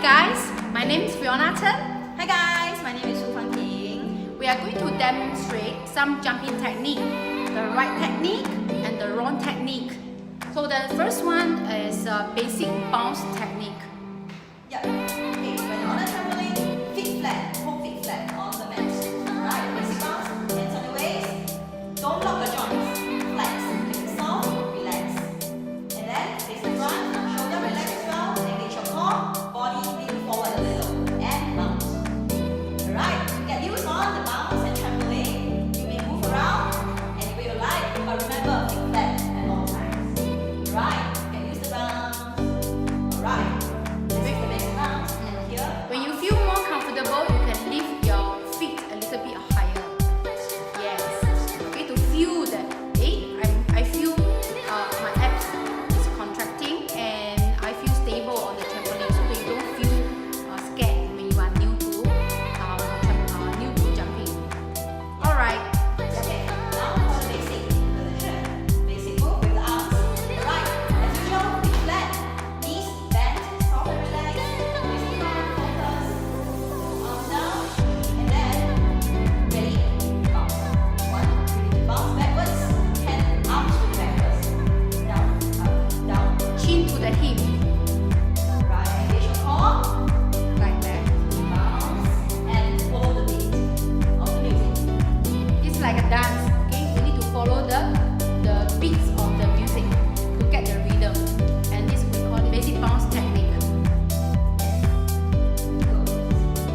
guys, my name is Fiona Chen. Hi guys, my name is Ting. We are going to demonstrate some jumping technique, the right technique and the wrong technique. So the first one is a basic bounce technique. Yeah. Okay, when you're on a trampoline, feet flat, hold feet flat on the mat. Right, basic bounce, hands on the waist. Don't lock the joints. Flex, make it soft, relax. And then face the front, shoulder relax as well, engage your core, body lean forward a little, and bounce. Alright, get used on the bounce and trampoline. You may move around any way you like, but remember, feet flat at all times. Right, get used to bounce. Alright. When you feel more comfortable, you can lift your feet a little bit higher. Yes. Okay, to feel that, I feel my abs is contracting and I feel stable on the trampoline, so that you don't feel scared when you are new to jumping. All right. Okay, now for the basic position. Basic move with the arms. Right, as usual, feet flat, knees bent, soft and relaxed. Like a dance, okay? We need to follow the beats of the music to get the rhythm, and this we call basic bounce technique.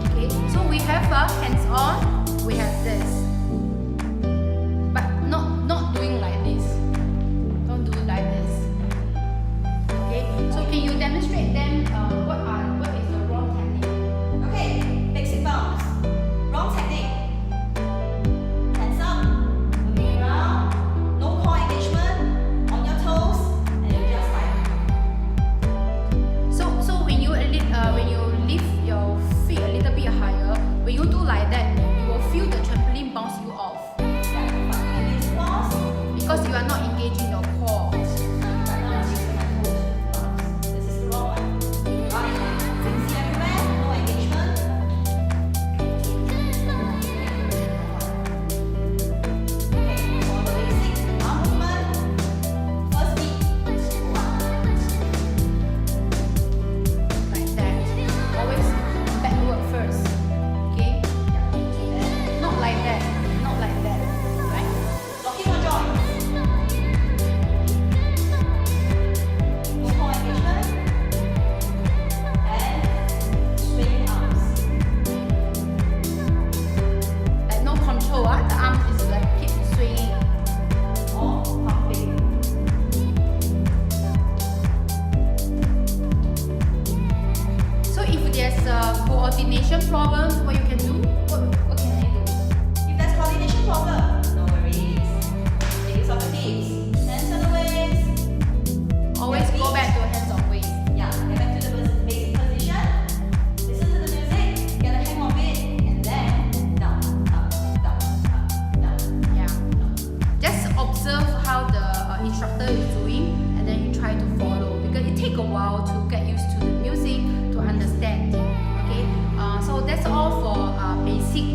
Okay, so we have hands on, we have this, but not doing like this. Don't do like this. Okay, so can you demonstrate them? What is the wrong technique? Okay, basic bounce, wrong technique. When you do like that, you will feel the trampoline bounce you off. Because you are not engaging your core. This is the wrong one. Right. Fixing everywhere, no engagement. Okay, for the basic arm movement, first beat. Like that. Always backward first. The arm is like keep swinging or pumping. So if there's a coordination problem, what you can do? What can I do? If there's coordination problem, no worries. Take use of the hips, hands on the waist. Always go back to hands on waist. Yeah, get back to the basic position. Listen to the music, get a hang of it, and then down, up, down, up, down. Yeah. Just observe how the instructor is doing, and then you try to follow, because it takes a while to get used to the music, to understand. Okay. So that's all for basic